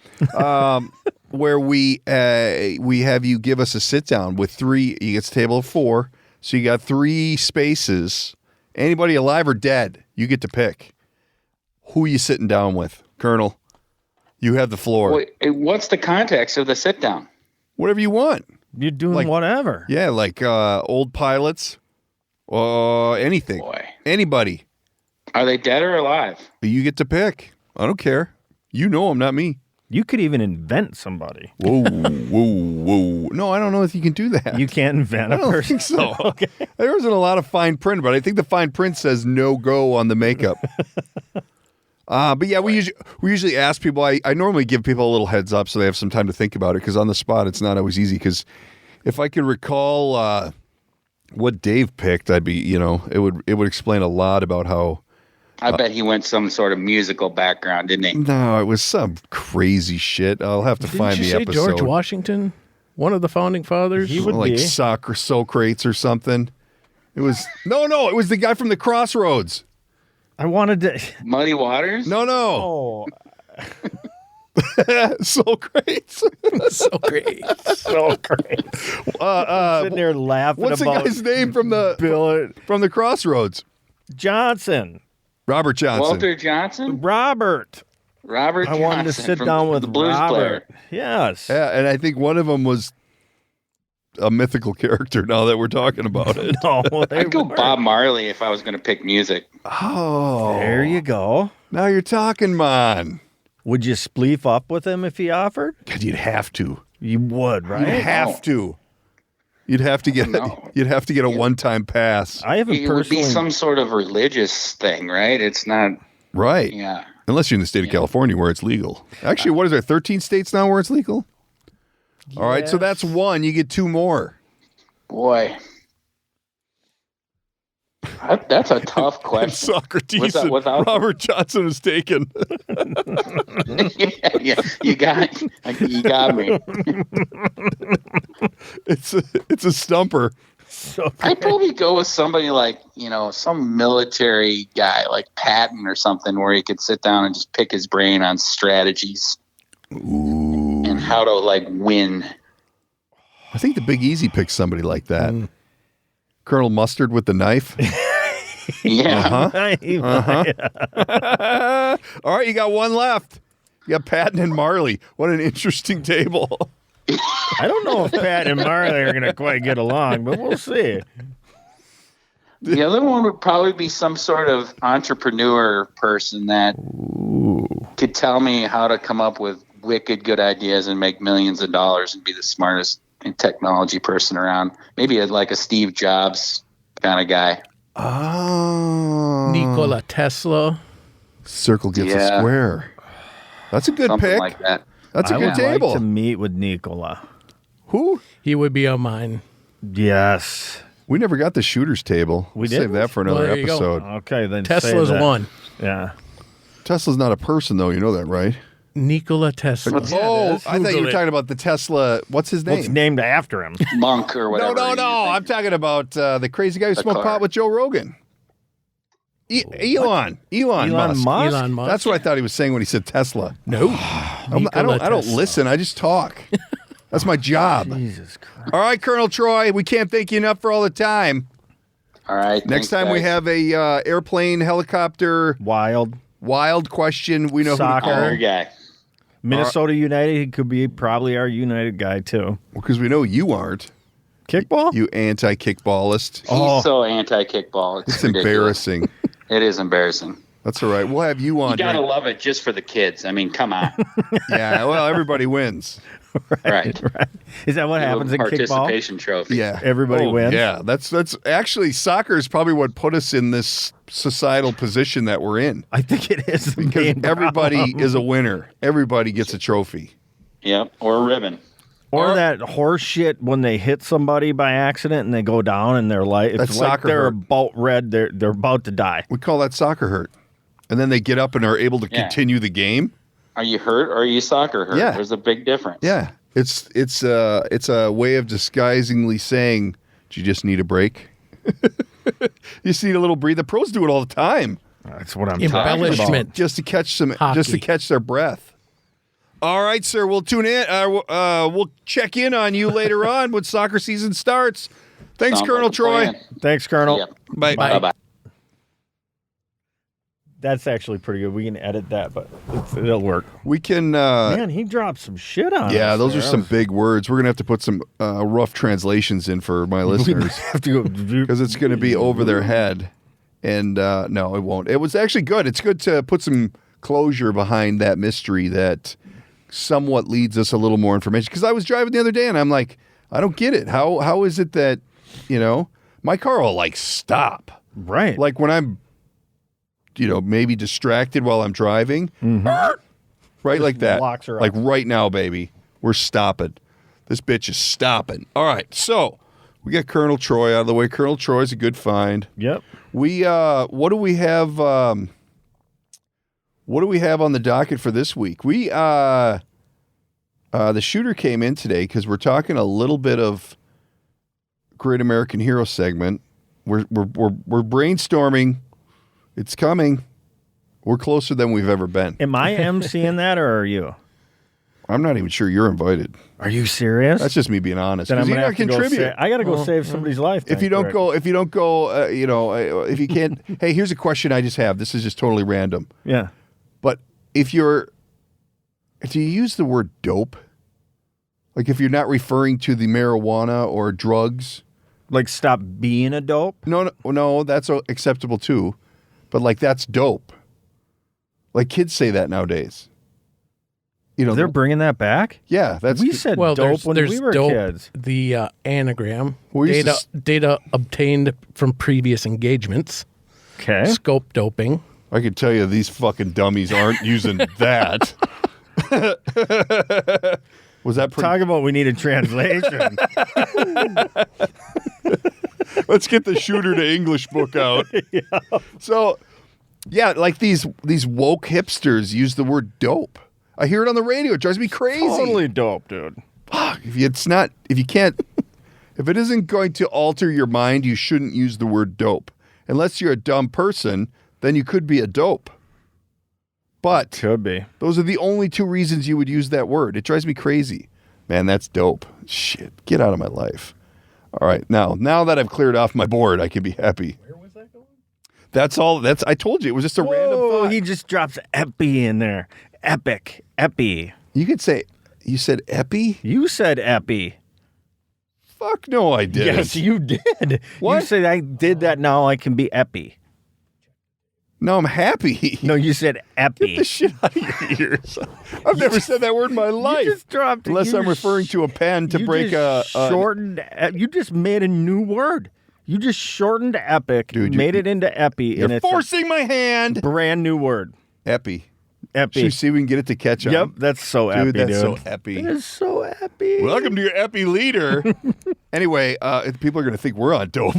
Where we have you give us a sit down with 3. You get a table of 4, so you got 3 spaces. Anybody alive or dead, you get to pick. Who you sitting down with, Colonel? You have the floor. What's the context of the sit down? Whatever you want. You're doing whatever. Yeah, like old pilots, anything. Boy. Anybody. Are they dead or alive? You get to pick. I don't care. You know them, not me. You could even invent somebody. Whoa. No, I don't know if you can do that. You can't invent a person. I don't think so. Okay. There isn't a lot of fine print, but I think the fine print says no go on the makeup. But yeah, we usually ask people. I normally give people a little heads up so they have some time to think about it, because on the spot it's not always easy. Because if I could recall what Dave picked, I'd be, it would explain a lot about how I bet he went some sort of musical background, didn't he? No, it was some crazy shit. I'll have to find Didn't you the say episode. George Washington, one of the founding fathers? He would like be. Socrates or something. It was no, it was the guy from the Crossroads. I wanted to. Muddy Waters? No. Oh, Socrates. So great. so great. Sitting there laughing What's the about guy's name from the Crossroads? Johnson. Robert Johnson. Walter Johnson? Robert Johnson. I wanted to sit from down with the Blues Robert. Player. Yes. Yeah, and I think one of them was a mythical character. Now that we're talking about it. No, I'd go Bob Marley if I was going to pick music. Oh, there you go. Now you're talking, man. Would you spleef up with him if he offered? God, you'd have to. You would, right? You'd have to. You'd have to get. You'd have to get a one-time pass. I haven't It would be some sort of religious thing, right? It's not. Right. Yeah. Unless you're in the state of California where it's legal. Actually, what is there? 13 states now where it's legal. All right, so that's one. You get two more. Boy. That's a tough question. Socrates and Robert Johnson was taken. yeah, you got me. It's a stumper. I'd probably go with somebody like, some military guy like Patton or something where he could sit down and just pick his brain on strategies and how to win. I think the Big Easy picked somebody like that. Colonel Mustard with the knife. Yeah. All right, you got one left. You got Patton and Marley. What an interesting table. I don't know if Pat and Marley are going to quite get along, but we'll see. The other one would probably be some sort of entrepreneur person that could tell me how to come up with wicked good ideas and make millions of dollars and be the smartest technology person around. Maybe like a Steve Jobs kind of guy. Oh. Nikola Tesla. Circle gets a square. That's a good Something pick. like that. That's a good table. Like to meet with Nikola. Who? He would be on mine. Yes. We never got the shooter's table. We Save didn't? that for another Well, there you go. episode. Okay, then Tesla's save that. one. Yeah. Tesla's not a person, though. You know that, right? Nikola Tesla. I thought you were talking about the Tesla. What's his name? Well, it's named after him. Monk or whatever. No. I'm talking about the crazy guy who smoked pot with Joe Rogan. Elon Musk. Elon Musk? That's what I thought he was saying when he said Tesla. No. I don't listen. I just talk. That's my job. Jesus Christ. All right, Colonel Troy. We can't thank you enough for all the time. All right. Next time we have a airplane, helicopter, wild question. We know Soccer. who to call. guy. Minnesota United, he could be probably our United guy, too. Because we know you aren't. Kickball? You anti-kickballist. He's so anti-kickball. It's embarrassing. It is embarrassing. That's all right. We'll have you on. You gotta love it just for the kids. I mean, come on. Yeah, well, everybody wins. Right. Is that what happens in kickball? Participation trophy. Yeah. Everybody wins? Yeah, that's actually soccer is probably what put us in this societal position that we're in. I think it is. Because everybody is a winner. Everybody gets a trophy. Yep, or a ribbon. Or that horse shit when they hit somebody by accident and they go down and they're like, That's it's like soccer they're hurt. about red. They're about to die. We call that soccer hurt. And then they get up and are able to continue the game. Are you hurt or are you soccer hurt? Yeah. There's a big difference. Yeah. It's a way of disguisingly saying, do you just need a break? You just need a little breathe. The pros do it all the time. That's what I'm Embellishment. talking about. Just to catch Hockey. just to catch their breath. All right, sir. We'll tune in. We'll check in on you later on when soccer season starts. Thanks, Sounds Colonel like a Troy. plan. Thanks, Colonel. Yep. Bye. Bye-bye. That's actually pretty good. We can edit that, but it'll work. We can. Man, he dropped some shit on us. Yeah, those are there. some big words. We're gonna have to put some rough translations in for my listeners have to go because it's gonna be over their head. And no, it won't. It was actually good. It's good to put some closure behind that mystery that somewhat leads us a little more information. Because I was driving the other day and I'm like, I don't get it. How is it that my car will stop right? Like when I'm maybe distracted while I'm driving, right? Like that. locks her Like up. right now, baby, we're stopping. This bitch is stopping. All right, so we got Colonel Troy out of the way. Colonel Troy's a good find. Yep. We what do we have? What do we have on the docket for this week? We the shooter came in today because we're talking a little bit of Great American Hero segment. We're brainstorming. It's coming. We're closer than we've ever been. Am I emceeing that or are you? I'm not even sure you're invited. Are you serious? That's just me being honest. Then I'm You're gonna not have to contribute. I got to go save somebody's life. If you don't go, if you can't. Hey, here's a question I just have. This is just totally random. Yeah. But do you use the word dope? Like if you're not referring to the marijuana or drugs? Like stop being a dope? No, that's acceptable too. But like that's dope. Like kids say that nowadays. They're bringing that back? Yeah, we said dope when we were dope, kids. The anagram, Well, data obtained from previous engagements. Okay. Scope doping. I can tell you these fucking dummies aren't using that. Was that Talk about we need a translation. Let's get the shooter to English book out. Yeah. So, yeah, like these woke hipsters use the word dope. I hear it on the radio. It drives me crazy. Totally dope, dude. Fuck. If it isn't going to alter your mind, you shouldn't use the word dope. Unless you're a dumb person, then you could be a dope. But could be. Those are the only two reasons you would use that word. It drives me crazy. Man, that's dope. Shit. Get out of my life. All right. Now that I've cleared off my board, I can be happy. Where was that going? That's all. I told you. It was just a random thought. He just drops epi in there. Epic. Epi. You could say, you said epi? You said epi. Fuck no, I didn't. Yes, you did. What? You said I did that, now I can be epi. No, I'm happy. No, you said epi. Get the shit out of your ears. I've never said that word in my life. You just dropped it. Unless I'm referring to a pen to break shortened. You just made a new word. You just shortened epic, dude, made it into epi. You're forcing my hand. Brand new word. Epi. Epi. Should we see if we can get it to catch on? Yep, that's so epi, dude. That's so epi. That is so epi. Welcome to your epi leader. Anyway, people are going to think we're on dope.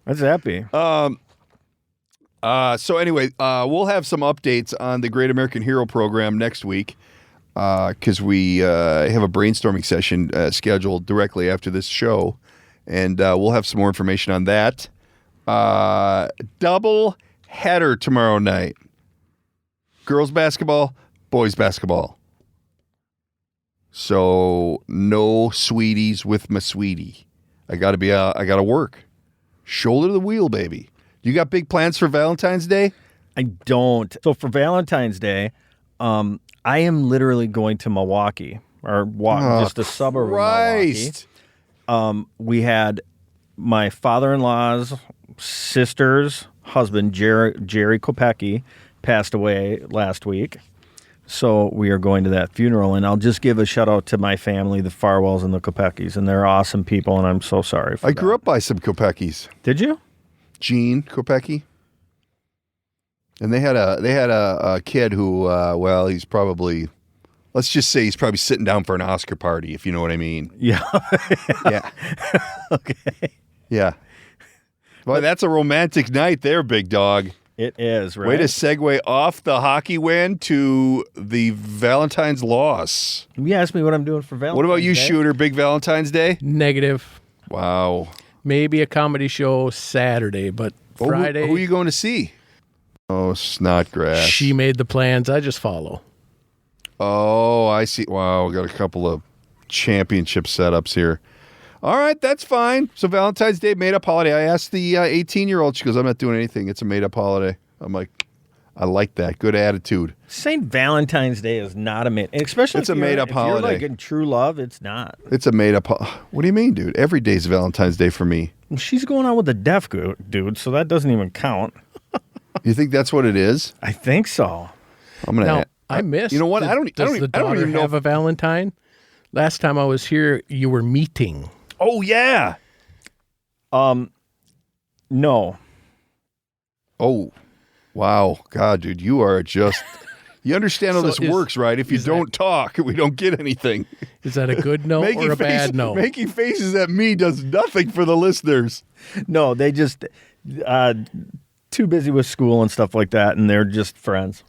That's epi. So anyway, we'll have some updates on the Great American Hero program next week because we have a brainstorming session scheduled directly after this show, and we'll have some more information on that. Double header tomorrow night. Girls basketball, boys basketball. So no sweeties with my sweetie. I gotta work. Shoulder to the wheel, baby. You got big plans for Valentine's Day? I don't. So for Valentine's Day, I am literally going to Milwaukee, or just a suburb of Milwaukee. We had my father-in-law's sister's husband, Jerry Kopecki, passed away last week. So we are going to that funeral, and I'll just give a shout out to my family, the Farwells and the Kopeckis, and they're awesome people, and I'm so sorry for I grew up by some Kopeckis. Did you? Gene Kopecki. And they had a kid who, he's probably, let's just say he's probably sitting down for an Oscar party, if you know what I mean. Yeah. Yeah. Okay. Yeah. Boy, that's a romantic night there, big dog. It is, right? Way to segue off the hockey win to the Valentine's loss. You asked me what I'm doing for Valentine's What about you, Day? Shooter? Big Valentine's Day? Negative. Wow. Maybe a comedy show Saturday, but Friday. Who are you going to see? Oh, Snodgrass. She made the plans. I just follow. Oh, I see. Wow, got a couple of championship setups here. All right, that's fine. So Valentine's Day, made-up holiday. I asked the 18-year-old. She goes, I'm not doing anything. It's a made-up holiday. I'm like, I like that. Good attitude. St. Valentine's Day is not a especially it's a made-up holiday. If you're like in true love, it's not. It's a made-up What do you mean, dude? Every day's Valentine's Day for me. Well, she's going out with a deaf dude, so that doesn't even count. You think that's what it is? I think so. I'm gonna. Now, I missed. You know what? I don't even know have a Valentine. Last time I was here, you were meeting. Oh yeah. No. Oh, wow, God, dude, you are just. You understand how this works, right? If you don't talk, we don't get anything. Is that a good no or a bad no? Making faces at me does nothing for the listeners. No, they just too busy with school and stuff like that, and they're just friends.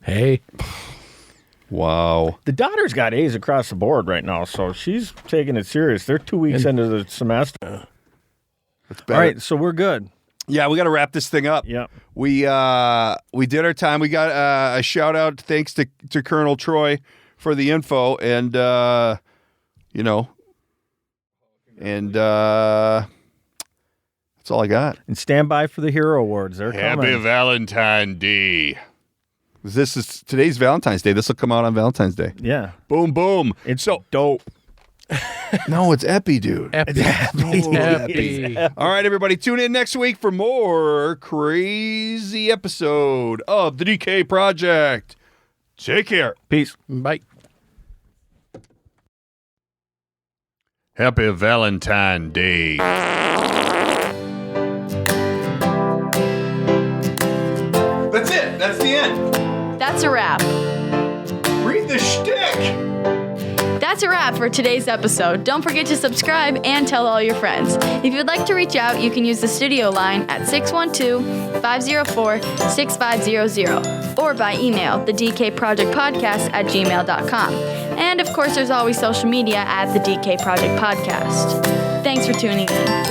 Hey. Wow. The daughter's got A's across the board right now, so she's taking it serious. They're 2 weeks into the semester. All right, so we're good. Yeah, we got to wrap this thing up. Yeah. We did our time. We got a shout out thanks to Colonel Troy for the info, and that's all I got. And stand by for the Hero Awards. They're coming. Happy Valentine Day. This is today's Valentine's Day. This will come out on Valentine's Day. Yeah. Boom, boom. It's so dope. No, it's Epi, dude. Epi. All right, everybody, tune in next week for more crazy episode of the DK Project. Take care. Peace. Bye. Happy Valentine Day. That's it. That's the end. That's a wrap. Read the shtick. That's a wrap for today's episode. Don't forget to subscribe and tell all your friends. If you'd like to reach out, you can use the studio line at 612-504-6500 or by email, thedkprojectpodcast@gmail.com. And of course, there's always social media at the DK Project Podcast. Thanks for tuning in.